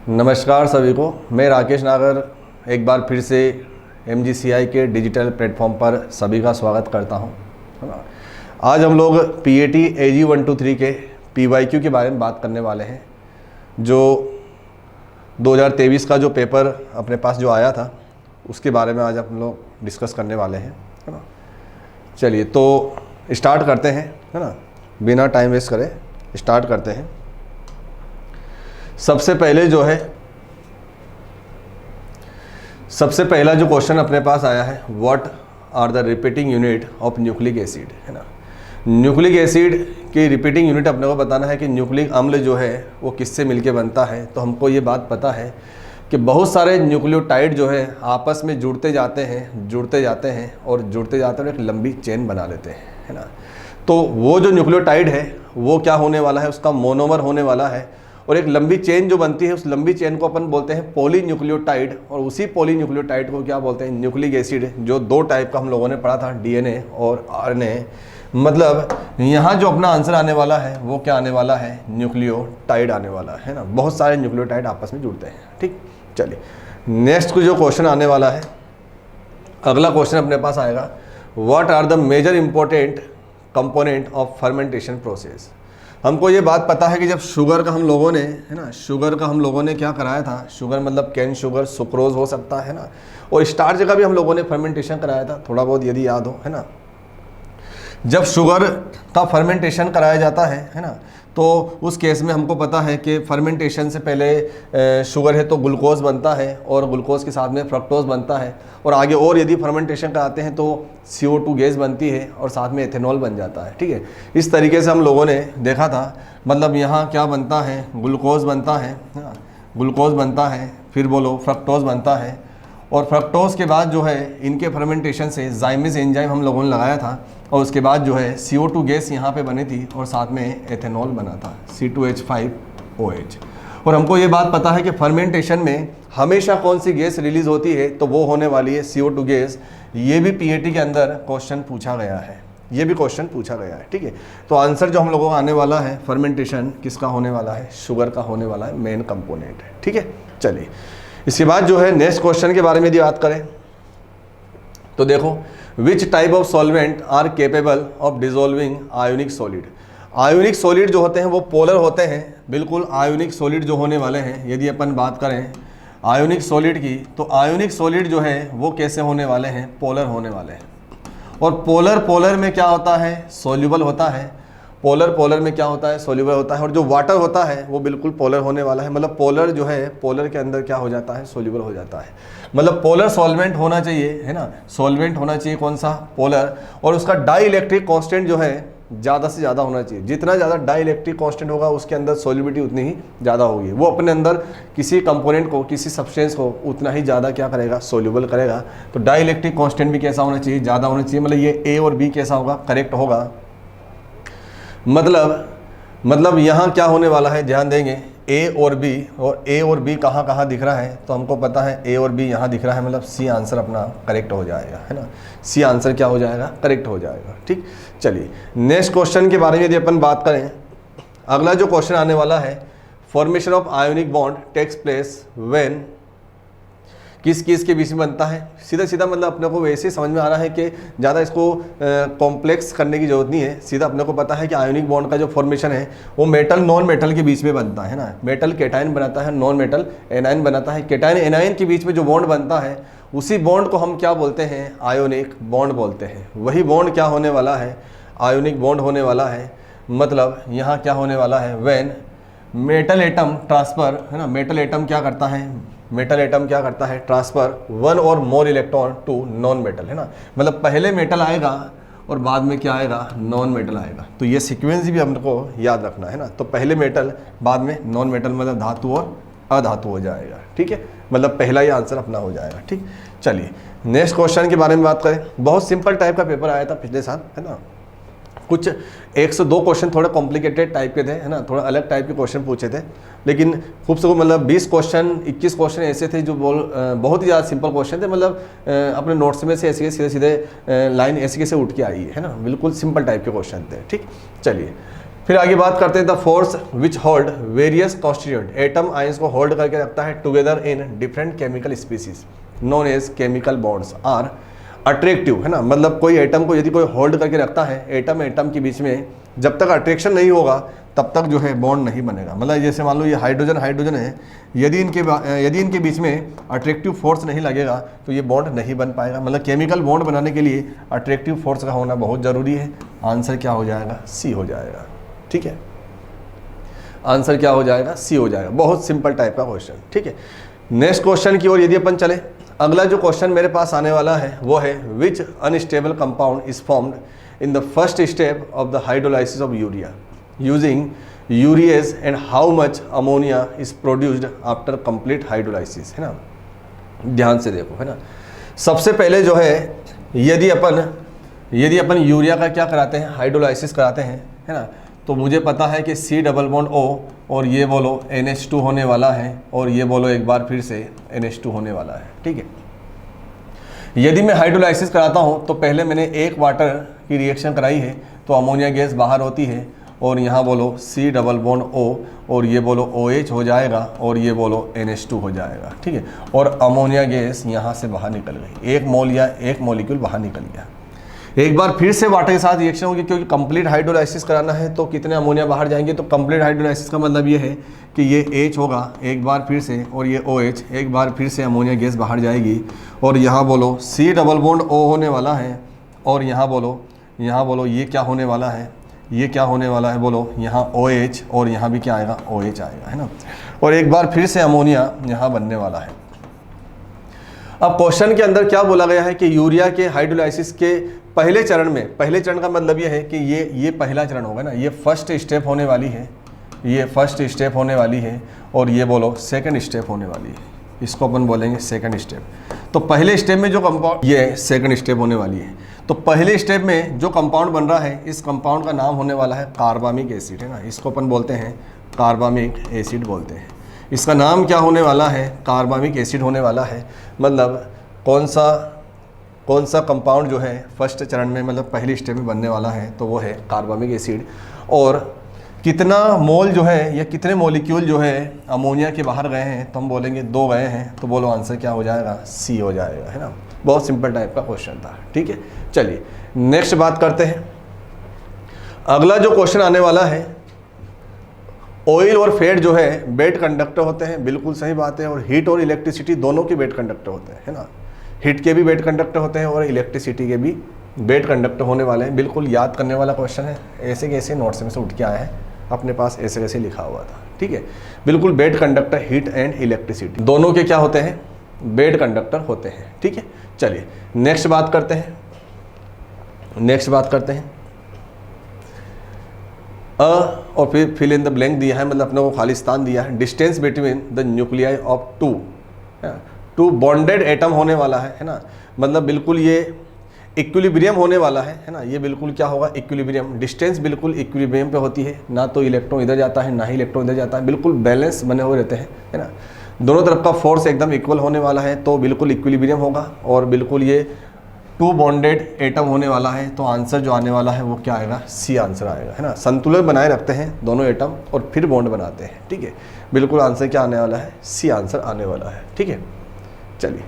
नमस्कार सभी को, मैं राकेश नागर एक बार फिर से MGCI के डिजिटल प्लेटफॉर्म पर सभी का स्वागत करता हूं, है ना। आज हम लोग PAT AG 123 के PYQ के बारे में बात करने वाले हैं। जो 2023 का जो पेपर अपने पास जो आया था उसके बारे में आज हम लोग डिस्कस करने वाले हैं, है ना। चलिए तो स्टार्ट करते हैं, है ना, बिना टाइम वेस्ट करे स्टार्ट करते हैं। सबसे पहला जो क्वेश्चन अपने पास आया है, what are the repeating unit of nucleic acid, है ना। न्यूक्लिक एसिड की रिपीटिंग यूनिट अपने को बताना है कि न्यूक्लिक अम्ल जो है वो किससे मिलके बनता है। तो हमको ये बात पता है कि बहुत सारे न्यूक्लियोटाइड जो है आपस में जुड़ते जाते हैं और एक लंबी चेन बना लेते हैं, है ना। तो वो जो न्यूक्लियोटाइड है वो क्या होने वाला है, उसका मोनोमर होने वाला है और एक लंबी चेन जो बनती है उस लंबी चेन को अपन बोलते हैं पॉलीन्यूक्लियोटाइड। और उसी पॉलीन्यूक्लियोटाइड को क्या बोलते हैं, न्यूक्लिक एसिड। जो दो टाइप का हम लोगों ने पढ़ा था, DNA और RNA। मतलब यहाँ जो अपना आंसर आने वाला है वो क्या आने वाला है, न्यूक्लियोटाइड आने वाला है ना। बहुत सारे न्यूक्लियोटाइड आपस में जुड़ते हैं, ठीक। चलिए नेक्स्ट को जो क्वेश्चन आने वाला है, अगला क्वेश्चन अपने पास आएगा, what are the major important component of fermentation process. हमको ये बात पता है कि जब शुगर का हम लोगों ने, है ना, शुगर का हम लोगों ने क्या कराया था, शुगर मतलब कैन शुगर, सुक्रोज हो सकता है ना, और स्टार्च का भी हम लोगों ने फर्मेंटेशन कराया था, थोड़ा बहुत यदि याद हो, है ना। जब शुगर का फर्मेंटेशन कराया जाता है ना, तो उस केस में हमको पता है कि फर्मेंटेशन से पहले शुगर है तो ग्लूकोज बनता है और ग्लूकोज के साथ में फ्रक्टोज बनता है और आगे और यदि फर्मेंटेशन कराते हैं तो CO2 गैस बनती है और साथ में एथेनॉल बन जाता है, ठीक है। इस तरीके से हम लोगों ने देखा था। मतलब यहाँ क्या बनता है, ग्लूकोज बनता है, ग्लूकोज बनता है, फिर बोलो फ्रक्टोज बनता है और फ्रक्टोज के बाद जो है इनके फर्मेंटेशन से जाइमेज एंजाइम हम लोगों ने लगाया था और उसके बाद जो है CO2 गैस यहाँ पे बनी थी और साथ में एथेनॉल बना था, C2H5OH। और हमको ये बात पता है कि फर्मेंटेशन में हमेशा कौन सी गैस रिलीज होती है, तो वो होने वाली है CO2 गैस। ये भी PAT के अंदर क्वेश्चन पूछा गया है, ये भी क्वेश्चन पूछा गया है, ठीक है। तो आंसर जो हम लोगों का आने वाला है, फर्मेंटेशन किसका होने वाला है, शुगर का होने वाला है, मेन कंपोनेंट है, ठीक है। चलिए इसके बाद जो है नेक्स्ट क्वेश्चन के बारे में यदि बात करें तो देखो, which type of solvent are capable of dissolving ionic solid. Ionic solid जो होते हैं वो पोलर होते हैं, बिल्कुल। आयोनिक सॉलिड जो होने वाले हैं, यदि अपन बात करें आयोनिक सॉलिड की, तो आयोनिक सॉलिड जो है वो कैसे होने वाले हैं, पोलर होने वाले हैं। और पोलर में क्या होता है, सोल्यूबल होता है। पोलर में क्या होता है, सोल्यूबल होता है। और जो वाटर होता है वो बिल्कुल पोलर होने वाला है। मतलब पोलर जो है, पोलर के अंदर क्या हो जाता है, सोल्यूबल हो जाता है। मतलब पोलर सॉल्वेंट होना चाहिए, है ना, सॉल्वेंट होना चाहिए कौन सा, पोलर। और उसका डाई इलेक्ट्रिक कॉन्स्टेंट जो है ज़्यादा से ज़्यादा होना चाहिए। जितना ज़्यादा डाई इलेक्ट्रिक कॉन्स्टेंट होगा उसके अंदर सॉल्युबिलिटी उतनी ही ज़्यादा होगी। वो अपने अंदर किसी कंपोनेंट को, किसी सब्सटेंस को उतना ही ज़्यादा क्या करेगा, सोल्यूबल करेगा। तो डाई इलेक्ट्रिक कॉन्स्टेंट भी कैसा होना चाहिए, ज़्यादा होना चाहिए। मतलब ये A और B कैसा होगा, करेक्ट होगा। मतलब यहाँ क्या होने वाला है, ध्यान देंगे, A और B। और A और B कहाँ कहाँ दिख रहा है, तो हमको पता है A और B यहाँ दिख रहा है। मतलब C आंसर अपना करेक्ट हो जाएगा, है ना। C आंसर क्या हो जाएगा, करेक्ट हो जाएगा, ठीक। चलिए नेक्स्ट क्वेश्चन के बारे में यदि अपन बात करें, अगला जो क्वेश्चन आने वाला है, formation of ionic bond takes place when, किस के बीच में बनता है। सीधा मतलब अपने को वैसे ही समझ में आ रहा है कि ज़्यादा इसको कॉम्प्लेक्स करने की जरूरत नहीं है। सीधा अपने को पता है कि आयोनिक बॉन्ड का जो फॉर्मेशन है वो मेटल नॉन मेटल के बीच में बनता है ना। मेटल केटाइन बनाता है, नॉन मेटल एनाइन बनाता है। केटाइन एनाइन के बीच में जो बॉन्ड बनता है उसी बॉन्ड को हम क्या बोलते हैं, आयोनिक बॉन्ड बोलते हैं। वही बॉन्ड क्या होने वाला है, आयोनिक बॉन्ड होने वाला है। मतलब यहाँ क्या होने वाला है, व्हेन मेटल एटम ट्रांसफर, है ना। मेटल एटम क्या करता है, ट्रांसफर 1 और more electron to non metal, है ना। मतलब पहले मेटल आएगा और बाद में क्या आएगा, नॉन मेटल आएगा। तो ये सीक्वेंस भी हमको याद रखना है ना। तो पहले मेटल, बाद में नॉन मेटल, मतलब धातु और अधातु हो जाएगा, ठीक है। मतलब पहला ही आंसर अपना हो जाएगा, ठीक। चलिए नेक्स्ट क्वेश्चन के बारे में बात करें। बहुत सिंपल टाइप का पेपर आया था पिछले साल, है ना। कुछ 102 क्वेश्चन थोड़े कॉम्प्लिकेटेड टाइप के थे, है ना, थोड़ा अलग टाइप के क्वेश्चन पूछे थे। लेकिन खूब से मतलब 20 क्वेश्चन 21 क्वेश्चन ऐसे थे जो बहुत ही ज़्यादा सिंपल क्वेश्चन थे। मतलब अपने नोट्स में से ऐसे सीधे सीधे लाइन ऐसे कैसे उठ के आई है ना, बिल्कुल सिंपल टाइप के क्वेश्चन थे, ठीक। चलिए फिर आगे बात करते हैं the force which hold various constituent, atom ions को होल्ड करके रखता है together in different chemical species known as chemical bonds are attractive, है ना। मतलब कोई एटम को यदि कोई होल्ड करके रखता है, एटम एटम के बीच में जब तक अट्रैक्शन नहीं होगा तब तक जो है बॉन्ड नहीं बनेगा। मतलब जैसे मान लो ये हाइड्रोजन हाइड्रोजन है, यदि इनके बीच में अट्रैक्टिव फोर्स नहीं लगेगा तो ये बॉन्ड नहीं बन पाएगा। मतलब केमिकल बॉन्ड बनाने के लिए अट्रैक्टिव फोर्स का होना बहुत ज़रूरी है। आंसर क्या हो जाएगा? सी हो जाएगा। ठीक है, आंसर क्या हो जाएगा? सी हो जाएगा। बहुत सिंपल टाइप का क्वेश्चन। ठीक है, नेक्स्ट क्वेश्चन की ओर यदि अपन चले, अगला जो क्वेश्चन मेरे पास आने वाला है वो है which unstable compound is formed in the first step of the hydrolysis of urea using urease and how much ammonia is produced after complete hydrolysis, है ना। ध्यान से देखो, है ना। सबसे पहले जो है यदि अपन यूरिया का क्या कराते हैं? हाइड्रोलाइसिस कराते हैं, है ना। तो मुझे पता है कि C डबल बॉन्ड O और ये बोलो NH2 होने वाला है और ये बोलो एक बार फिर से NH2 होने वाला है। ठीक है, यदि मैं हाइड्रोलाइसिस कराता हूँ तो पहले मैंने एक वाटर की रिएक्शन कराई है तो अमोनिया गैस बाहर होती है और यहाँ बोलो C डबल बॉन्ड O और ये बोलो OH हो जाएगा और ये बोलो NH2 हो जाएगा। ठीक है, और अमोनिया गैस यहाँ से बाहर निकल गई, एक मोल या एक मॉलिक्यूल बाहर निकल गया। एक बार फिर से वाटर के साथ रिएक्शन होगी क्योंकि कंप्लीट हाइड्रोलाइसिस कराना है तो कितने अमोनिया बाहर जाएंगे। तो कंप्लीट हाइड्रोलाइसिस का मतलब ये है कि ये H होगा एक बार फिर से और ये OH एक बार फिर से अमोनिया गैस बाहर जाएगी और यहाँ बोलो C डबल बॉन्ड O होने वाला है और यहाँ बोलो ये क्या होने वाला है? ये क्या होने वाला है? बोलो यहाँ OH और यहाँ भी क्या आएगा? OH आएगा, है ना। और एक बार फिर से अमोनिया यहाँ बनने वाला है। अब क्वेश्चन के अंदर क्या बोला गया है कि यूरिया के हाइड्रोलाइसिस के पहले चरण का मतलब ये है कि ये पहला चरण होगा ना, ये फर्स्ट स्टेप होने वाली है, ये फर्स्ट स्टेप होने वाली है और ये बोलो सेकंड स्टेप होने वाली है। इसको अपन बोलेंगे सेकंड स्टेप। तो पहले स्टेप में जो कंपाउंड, ये सेकंड स्टेप होने वाली है। तो पहले स्टेप में जो कंपाउंड बन रहा है इस कंपाउंड का नाम होने वाला है कार्बामिक एसिड, है ना। इसको अपन बोलते हैं कार्बामिक एसिड बोलते हैं। इसका नाम क्या होने वाला है? कार्बामिक एसिड होने वाला है। मतलब कौन सा कंपाउंड जो है फर्स्ट चरण में मतलब पहले स्टेप में बनने वाला है तो वो है कार्बामिक एसिड। और कितना मोल जो है या कितने मॉलिक्यूल जो है अमोनिया के बाहर गए हैं तो हम बोलेंगे 2 गए हैं। तो बोलो आंसर क्या हो जाएगा? सी हो जाएगा, है ना। बहुत सिंपल टाइप का क्वेश्चन था। ठीक है, चलिए नेक्स्ट बात करते हैं। अगला जो क्वेश्चन आने वाला है, ऑयल और फैट जो है बेड कंडक्टर होते हैं, बिल्कुल सही बात है। और हीट और इलेक्ट्रिसिटी दोनों के बेड कंडक्टर होते हैं, है ना। हीट के भी बेड कंडक्टर होते हैं और इलेक्ट्रिसिटी के भी बेड कंडक्टर होने वाले हैं। बिल्कुल याद करने वाला क्वेश्चन है, ऐसे कैसे नोट्स में से उठ के आया है, अपने पास ऐसे कैसे लिखा हुआ था। ठीक है, बिल्कुल bad conductor heat and electricity दोनों के क्या होते हैं? बेड कंडक्टर होते हैं। ठीक है, चलिए नेक्स्ट बात करते हैं। और फिर फिल इन द ब्लैंक दिया है, मतलब अपने को खाली स्थान दिया है। Distance between the nuclei of two bonded atom होने वाला है ना। मतलब बिल्कुल ये इक्विलिब्रियम होने वाला है ना। ये बिल्कुल क्या होगा? इक्विलिब्रियम। डिस्टेंस बिल्कुल इक्विलिब्रियम पे होती है, ना तो इलेक्ट्रॉन इधर जाता है ना ही इलेक्ट्रॉन इधर जाता है, बिल्कुल बैलेंस बने हुए रहते हैं, है ना। दोनों तरफ का फोर्स एकदम इक्वल होने वाला है तो बिल्कुल इक्विलिब्रियम होगा। और बिल्कुल ये 2 बॉन्डेड एटम होने वाला है तो आंसर जो आने वाला है वो क्या आएगा? सी आंसर आएगा, है ना। संतुलन बनाए रखते हैं दोनों एटम और फिर बॉन्ड बनाते हैं। ठीक है, बिल्कुल आंसर क्या आने वाला है? सी आंसर आने वाला है। ठीक है, चलिए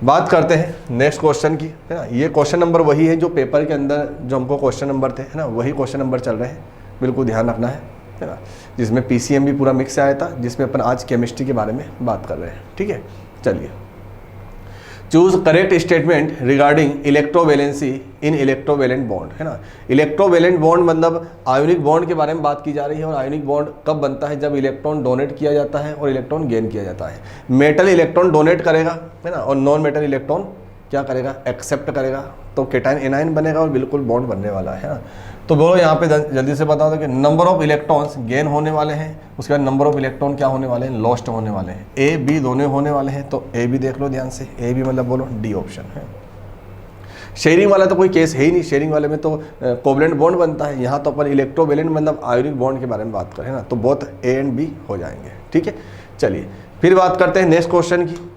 बात करते हैं नेक्स्ट क्वेश्चन की, है ना। ये क्वेश्चन नंबर वही है जो पेपर के अंदर जो हमको क्वेश्चन नंबर थे, है ना, वही क्वेश्चन नंबर चल रहे हैं, बिल्कुल ध्यान रखना है ना। जिसमें PCM भी पूरा मिक्स आया था, जिसमें अपन आज केमिस्ट्री के बारे में बात कर रहे हैं। ठीक है, चलिए choose correct statement regarding electrovalency in electrovalent bond, है ना। इलेक्ट्रोवैलेंट बॉन्ड मतलब आयोनिक बॉन्ड के बारे में बात की जा रही है। और आयोनिक बॉन्ड कब बनता है? जब इलेक्ट्रॉन डोनेट किया जाता है और इलेक्ट्रॉन गेन किया जाता है। मेटल इलेक्ट्रॉन डोनेट करेगा, है ना, और नॉन मेटल इलेक्ट्रॉन क्या करेगा? एक्सेप्ट करेगा। तो केटाइन एनाइन बनेगा और बिल्कुल बॉन्ड बनने वाला है ना। तो बोलो यहाँ पे जल्दी से बता दो कि नंबर ऑफ इलेक्ट्रॉन्स गेन होने वाले हैं, उसके बाद नंबर ऑफ इलेक्ट्रॉन क्या होने वाले हैं? लॉस्ट होने वाले हैं। ए बी दोनों होने वाले हैं तो ए बी देख लो ध्यान से। ए बी मतलब बोलो डी ऑप्शन है। शेयरिंग वाला तो कोई केस है ही नहीं, शेयरिंग वाले में तो कोवलेंट बॉन्ड बनता है। यहाँ तो अपन इलेक्ट्रोवैलेंट मतलब आयोनिक बॉन्ड के बारे में बात करें ना, तो बोथ ए एंड बी हो जाएंगे। ठीक है, चलिए फिर बात करते हैं नेक्स्ट क्वेश्चन की।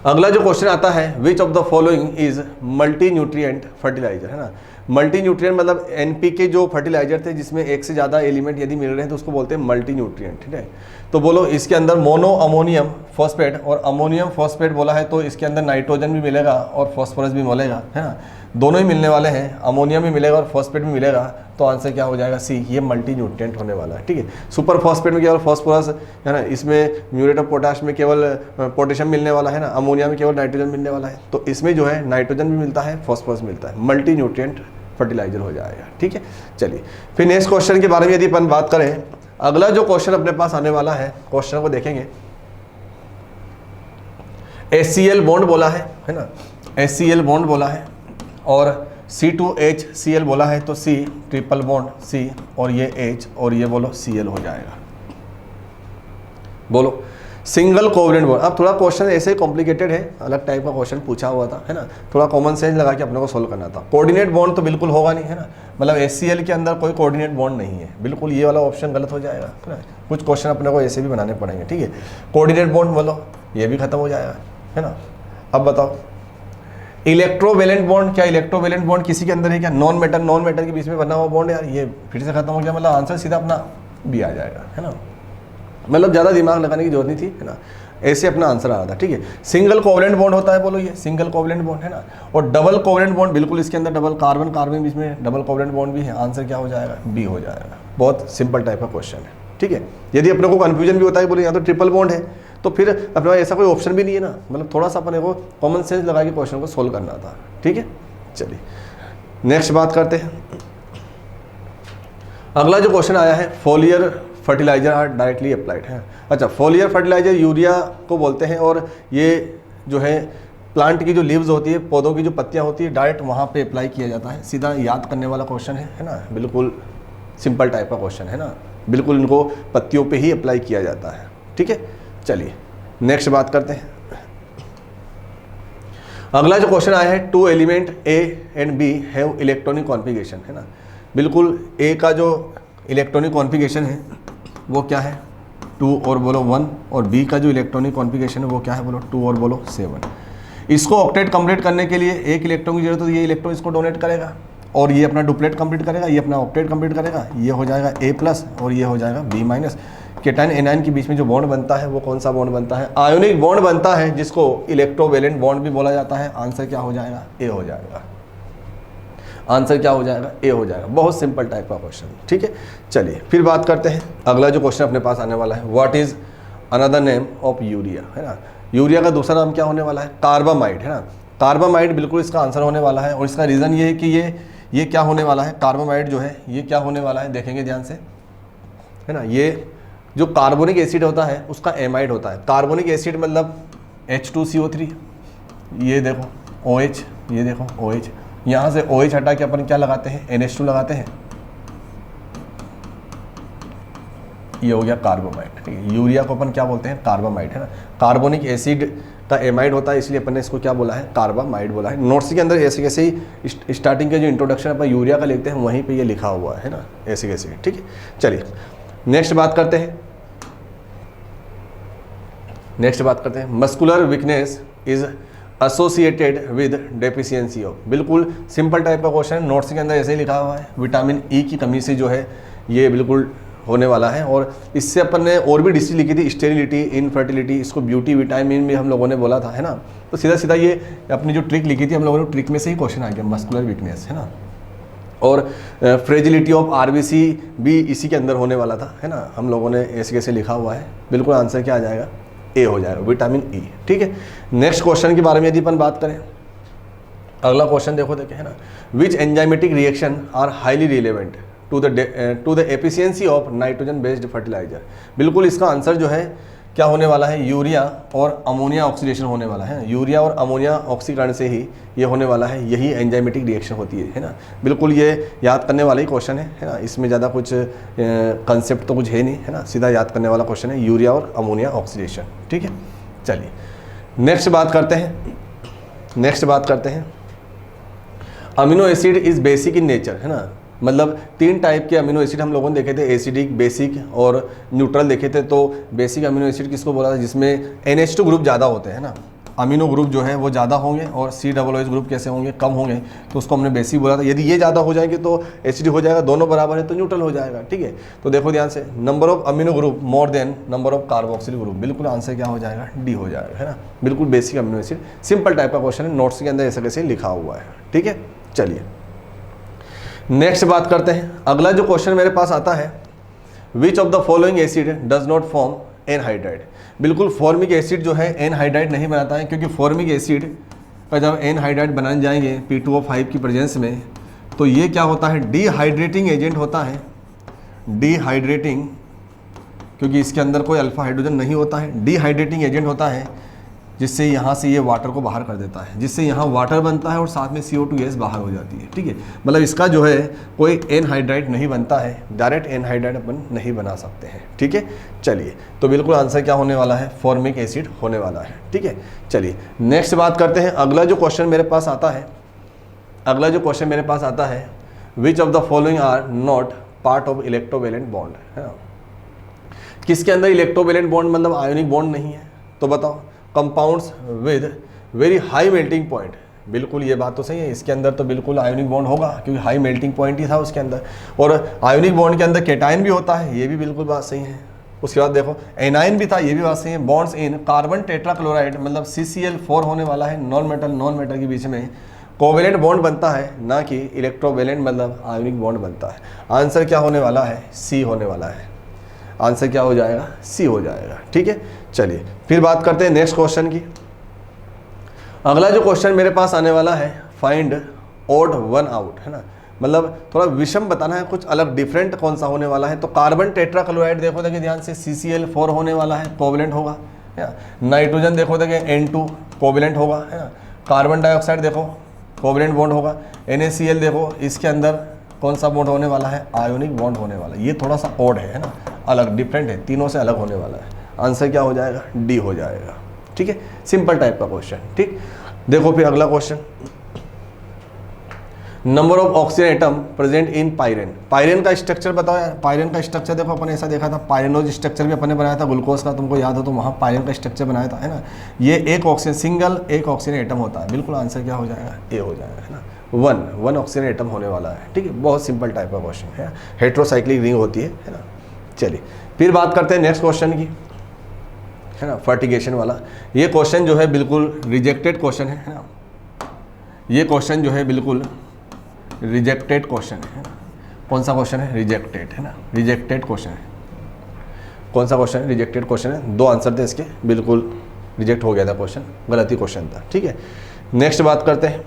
अगला जो क्वेश्चन आता है, which of the following is multi nutrient fertiliser, है ना। मल्टी न्यूट्रिएंट मतलब एनपीके जो फर्टिलाइजर थे जिसमें एक से ज़्यादा एलिमेंट यदि मिल रहे हैं तो उसको बोलते हैं मल्टी न्यूट्रिएंट, ठीक है। तो बोलो इसके अंदर मोनो अमोनियम फॉस्फेट और अमोनियम फॉस्फेट बोला है तो इसके अंदर नाइट्रोजन भी मिलेगा और फॉस्फोरस भी मिलेगा, है ना, दोनों ही मिलने वाले हैं, अमोनियम भी मिलेगा और फॉस्फेट भी मिलेगा। तो आंसर क्या हो जाएगा? सी, ये मल्टी न्यूट्रिएंट होने वाला है, ठीक है। सुपर फॉस्फेट में केवल फॉस्फोरस, है ना, इसमें म्यूरेट ऑफ पोटाश में केवल पोटेशियम मिलने वाला है ना, अमोनिया में केवल नाइट्रोजन मिलने वाला है। तो इसमें जो है नाइट्रोजन भी मिलता है, फॉस्फोरस मिलता है, मल्टी न्यूट्रिएंट फर्टिलाइजर हो जाएगा, ठीक है। चलिए फिर नेक्स्ट क्वेश्चन के बारे में यदि अपन बात करें, अगला जो क्वेश्चन अपने पास आने वाला है, क्वेश्चन को देखेंगे। HCl बॉन्ड बोला है ना, HCl बॉन्ड बोला है और C2HCl बोला है, तो C ट्रिपल बॉन्ड C और ये H और ये बोलो Cl हो जाएगा। बोलो सिंगल कोवलेंट बॉन्ड। अब थोड़ा क्वेश्चन ऐसे ही कॉम्प्लिकेटेड है, अलग टाइप का क्वेश्चन पूछा हुआ था, है ना, थोड़ा कॉमन सेंस लगा के अपने को सोल्व करना था। कोऑर्डिनेट बॉन्ड तो बिल्कुल होगा नहीं, है ना, मतलब HCl के अंदर कोई कोऑर्डिनेट बॉन्ड नहीं है, बिल्कुल ये वाला ऑप्शन गलत हो जाएगा, है ना। कुछ क्वेश्चन अपने को ऐसे भी बनाने पड़ेंगे, ठीक है। कोऑर्डिनेट बॉन्ड बोलो, ये भी खत्म हो जाएगा, है ना। अब बताओ इलेक्ट्रोवेलेंट बॉन्ड, क्या इलेक्ट्रोवेलेंट बॉन्ड किसी के अंदर है क्या? नॉन मेटल के बीच में बना हुआ बॉन्ड, यार ये फिर से खत्म हो गया, मतलब आंसर सीधा अपना बी आ जाएगा, है ना, मतलब ज़्यादा दिमाग लगाने की जरूरत नहीं थी, है ना, ऐसे अपना आंसर आ रहा था, ठीक है। सिंगल कोवलेंट बॉन्ड होता है, बोलो ये सिंगल कोवलेंट बॉन्ड, है ना। और डबल कोवलेंट बॉन्ड, बिल्कुल इसके अंदर डबल कार्बन कार्बन बीच में डबल कोवलेंट बॉन्ड भी है, आंसर क्या हो जाएगा? बी हो जाएगा। बहुत सिंपल टाइप का क्वेश्चन है, ठीक है। यदि अपने को कन्फ्यूजन भी होता है, बोले यहाँ तो ट्रिपल बॉन्ड है, तो फिर अपने पास ऐसा कोई ऑप्शन भी नहीं है ना, मतलब थोड़ा सा अपने को कॉमन सेंस लगा के क्वेश्चन को सोल्व करना था, ठीक है। चलिए नेक्स्ट बात करते हैं। अगला जो क्वेश्चन आया है, foliar fertiliser are directly applied है। अच्छा, फोलियर फर्टिलाइजर यूरिया को बोलते हैं और ये जो है प्लांट की जो लीव्स होती है, पौधों की जो पत्तियां होती है, डायरेक्ट वहाँ पे अप्लाई किया जाता है। सीधा याद करने वाला क्वेश्चन है ना, बिल्कुल सिंपल टाइप का क्वेश्चन है ना, बिल्कुल इनको पत्तियों पे ही अप्लाई किया जाता है, ठीक है। चलिए नेक्स्ट बात करते हैं। अगला जो क्वेश्चन आया है, 2 element A and B have electronic configuration, है ना, बिल्कुल A का जो इलेक्ट्रॉनिक कॉन्फ़िगरेशन है वो क्या है? 2 और बोलो 1, और B का जो इलेक्ट्रॉनिक कॉन्फ़िगरेशन है वो क्या है? बोलो 2 और बोलो 7। इसको ऑक्टेट कंप्लीट करने के लिए एक इलेक्ट्रॉन की जरूरत है, तो ये इलेक्ट्रॉन इसको डोनेट करेगा और ये अपना डुप्लेट कंप्लीट करेगा, ये अपना ऑक्टेट कंप्लीट करेगा, ये हो जाएगा A+ और ये हो जाएगा B-। केटाइन एनायन के बीच में जो बॉन्ड बनता है वो कौन सा बॉन्ड बनता है? आयोनिक बॉन्ड बनता है, जिसको इलेक्ट्रोवेलेंट बॉन्ड भी बोला जाता है। आंसर क्या हो जाएगा? ए हो जाएगा। आंसर क्या हो जाएगा? ए हो जाएगा। बहुत सिंपल टाइप का क्वेश्चन, ठीक है। चलिए फिर बात करते हैं, अगला जो क्वेश्चन अपने पास आने वाला है, what is another name of urea, है ना। यूरिया का दूसरा नाम क्या होने वाला है? कार्बामाइड, है ना। कार्बामाइड बिल्कुल इसका आंसर होने वाला है, और इसका रीज़न ये है कि ये क्या होने वाला है, कार्बामाइड जो है ये क्या होने वाला है, देखेंगे ध्यान से, है ना। ये जो कार्बोनिक एसिड होता है उसका एमाइड होता है। कार्बोनिक एसिड मतलब H2CO3, ये देखो OH, ये देखो OH, यहाँ से OH हटा के अपन क्या लगाते हैं? NH2 लगाते हैं, ये हो गया कार्बामाइड, ठीक है। यूरिया को अपन क्या बोलते हैं? कार्बामाइड, है ना। कार्बोनिक एसिड का एमाइड होता है, इसलिए अपन ने इसको क्या बोला है? कार्बामाइड बोला है। नोट्स के अंदर ऐसे कैसे ही स्टार्टिंग के जो इंट्रोडक्शन अपन यूरिया का लिखते हैं वहीं पे ये लिखा हुआ है ना, ऐसे कैसे, ठीक है। चलिए नेक्स्ट बात करते हैं, muscular weakness is associated with deficiency of. बिल्कुल सिंपल टाइप का क्वेश्चन है, नोट्स के अंदर ऐसे ही लिखा हुआ है, विटामिन ई की कमी से जो है ये बिल्कुल होने वाला है। और इससे अपन ने और भी डिसीज लिखी थी, स्टेरिलिटी, इनफर्टिलिटी, इसको ब्यूटी विटामिन भी हम लोगों ने बोला था, है ना। तो सीधा सीधा ये अपनी जो ट्रिक लिखी थी हम लोगों ने, ट्रिक में से ही क्वेश्चन आ गया, मस्कुलर वीकनेस, है ना। और फ्रेजिलिटी ऑफ आरबीसी भी इसी के अंदर होने वाला था, है ना। हम लोगों ने ऐसे कैसे लिखा हुआ है, बिल्कुल आंसर क्या आ जाएगा? ए हो जाएगा, विटामिन ई, ठीक है। नेक्स्ट क्वेश्चन के बारे में यदि अपन बात करें, अगला क्वेश्चन देखो देखें, है ना। Which enzymatic reactions are highly relevant to the efficiency of nitrogen based fertiliser. बिल्कुल इसका आंसर जो है क्या होने वाला है? यूरिया और अमोनिया ऑक्सीडेशन होने वाला है। यूरिया और अमोनिया ऑक्सीकरण से ही ये होने वाला है, यही एंजाइमेटिक रिएक्शन होती है ना। बिल्कुल ये याद करने वाला ही क्वेश्चन है ना, इसमें ज़्यादा कुछ कंसेप्ट तो कुछ है नहीं, है ना। सीधा याद करने वाला क्वेश्चन है, यूरिया और अमोनिया ऑक्सीडेशन, ठीक है। चलिए नेक्स्ट बात करते हैं, amino acid is basic in nature, है ना। मतलब 3 टाइप के अमीनो एसिड हम लोगों ने देखे थे, एसिडिक, बेसिक और न्यूट्रल देखे थे। तो बेसिक अमीनो एसिड किसको बोला था? जिसमें NH2 ग्रुप ज़्यादा होते हैं ना, अमीनो ग्रुप जो है वो ज़्यादा होंगे और COOH ग्रुप कैसे होंगे, कम होंगे। तो उसको हमने बेसिक बोला था, यदि ये ज़्यादा हो जाएंगे तो एसिड हो जाएगा, दोनों बराबर है तो न्यूट्रल हो जाएगा। ठीक है, तो देखो ध्यान से, number of amino group more than number of carboxyl group, बिल्कुल आंसर क्या हो जाएगा, डी हो जाएगा, है ना। बिल्कुल basic amino acid, simple type का क्वेश्चन है, नोट्स के अंदर ऐसा कैसे लिखा हुआ है। ठीक है, चलिए नेक्स्ट बात करते हैं। अगला जो क्वेश्चन मेरे पास आता है, which of the following acid does not form anhydride. बिल्कुल फॉर्मिक एसिड जो है एनहाइड्राइड नहीं बनाता है, क्योंकि फॉर्मिक एसिड का जब एनहाइड्राइड बनाने जाएंगे P2O5 की प्रेजेंस में, तो ये क्या होता है, डिहाइड्रेटिंग एजेंट होता है, डिहाइड्रेटिंग, क्योंकि इसके अंदर कोई अल्फा हाइड्रोजन नहीं होता है, डिहाइड्रेटिंग एजेंट होता है, जिससे यहाँ से ये वाटर को बाहर कर देता है, जिससे यहाँ वाटर बनता है और साथ में CO2 गैस बाहर हो जाती है। ठीक है, मतलब इसका जो है कोई एनहाइड्राइड नहीं बनता है, डायरेक्ट एनहाइड्राइड अपन नहीं बना सकते हैं। ठीक है, चलिए तो बिल्कुल आंसर क्या होने वाला है, फॉर्मिक एसिड होने वाला है। ठीक है, चलिए नेक्स्ट बात करते हैं। अगला जो क्वेश्चन मेरे पास आता है, which of the following are not part of electrovalent bond, है ना। किसके अंदर इलेक्ट्रोवैलेंट बॉन्ड मतलब आयोनिक बॉन्ड नहीं है, तो बताओ। Compounds with very high melting point, बिल्कुल ये बात तो सही है, इसके अंदर तो बिल्कुल आयोनिक बॉन्ड होगा, क्योंकि हाई मेल्टिंग पॉइंट ही था उसके अंदर, और आयोनिक बॉन्ड के अंदर केटाइन भी होता है, ये भी बिल्कुल बात सही है। उसके बाद देखो एनाइन भी था, ये भी बात सही है। बॉन्ड्स इन कार्बन टेट्राक्लोराइड मतलब CCl4 होने वाला है, नॉन मेटल के बीच में कोवेलेंट बॉन्ड बनता है, ना कि इलेक्ट्रोवेलेंट मतलब आयोनिक बॉन्ड बनता है। आंसर क्या होने वाला है, सी होने वाला है। आंसर क्या हो जाएगा, सी हो जाएगा। ठीक है, चलिए फिर बात करते हैं नेक्स्ट क्वेश्चन की। अगला जो क्वेश्चन मेरे पास आने वाला है, फाइंड ओड वन आउट, है ना, मतलब थोड़ा विषम बताना है, कुछ अलग डिफरेंट कौन सा होने वाला है। तो कार्बन टेट्राक्लोराइड देखो देखिए ध्यान से, CCl4 होने वाला है, कोवेलेंट होगा, है ना। नाइट्रोजन देखो देखिए N2 कोवेलेंट होगा, है ना। कार्बन डाइऑक्साइड देखो कोवेलेंट बॉन्ड होगा। NaCl देखो इसके अंदर कौन सा बॉन्ड होने वाला है, आयोनिक बॉन्ड होने वाला है। ये थोड़ा सा ओड है ना, अलग डिफरेंट है, तीनों से अलग होने वाला है। आंसर क्या हो जाएगा, डी हो जाएगा। ठीक है, सिंपल टाइप का क्वेश्चन। ठीक, देखो फिर अगला question, number of oxygen atom present in pyrene. Pyrene का स्ट्रक्चर बताओ यार। पायरेन का स्ट्रक्चर देखो अपन ऐसा देखा था, पायरेनोज स्ट्रक्चर भी अपन ने बनाया था ग्लूकोज का, तुमको याद हो तो वहाँ पायरेन का स्ट्रक्चर बनाया था, है ना। ये एक ऑक्सीजन एटम होता है। बिल्कुल आंसर क्या हो जाएगा, ए हो जाएगा, है ना। वन ऑक्सीजन एटम होने वाला है। ठीक है, बहुत सिंपल टाइप का क्वेश्चन है, हेट्रोसाइक्लिक रिंग होती है ना। चलिए फिर बात करते हैं नेक्स्ट क्वेश्चन की, है ना, फर्टिगेशन वाला। ये क्वेश्चन जो है बिल्कुल रिजेक्टेड क्वेश्चन है ना। ये क्वेश्चन जो है बिल्कुल रिजेक्टेड क्वेश्चन है ना। कौन सा क्वेश्चन है, रिजेक्टेड, है ना, रिजेक्टेड क्वेश्चन है। कौन सा क्वेश्चन है, रिजेक्टेड क्वेश्चन है। दो आंसर थे इसके, बिल्कुल रिजेक्ट हो गया था क्वेश्चन, गलती क्वेश्चन था। ठीक है, नेक्स्ट बात करते हैं,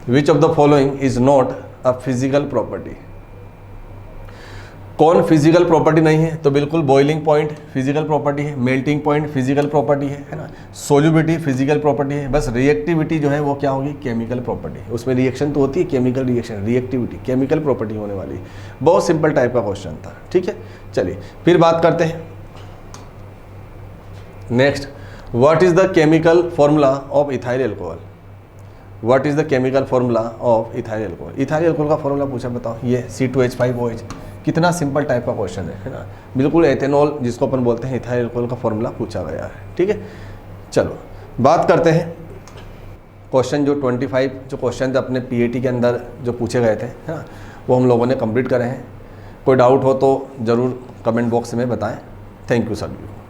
विच of the following is not a physical property. कौन फिजिकल प्रॉपर्टी नहीं है, तो बिल्कुल बॉइलिंग पॉइंट फिजिकल प्रॉपर्टी है, मेल्टिंग पॉइंट फिजिकल प्रॉपर्टी है ना, सोल्यूबिलिटी फिजिकल प्रॉपर्टी है। बस रिएक्टिविटी जो है वो क्या होगी, केमिकल प्रॉपर्टी। उसमें रिएक्शन तो होती है, chemical reaction, reactivity chemical property होने वाली है। बहुत सिंपल टाइप का क्वेश्चन था। ठीक है, चलिए फिर बात करते हैं next, what is the chemical formula of ethyl alcohol. What is the chemical formula of ethyl alcohol. Ethyl alcohol का फॉर्मूला पूछा, बताओ। ये C2H5OH, कितना सिंपल टाइप का क्वेश्चन है ना। बिल्कुल एथेनॉल जिसको अपन बोलते हैं, इथाइल एल्कोहल का फॉर्मूला पूछा गया है। ठीक है, चलो बात करते हैं क्वेश्चन जो 25 जो क्वेश्चन अपने PAT के अंदर जो पूछे गए थे, है ना, वो हम लोगों ने कंप्लीट करे हैं। कोई डाउट हो तो ज़रूर कमेंट बॉक्स में बताएं। थैंक यू सभी।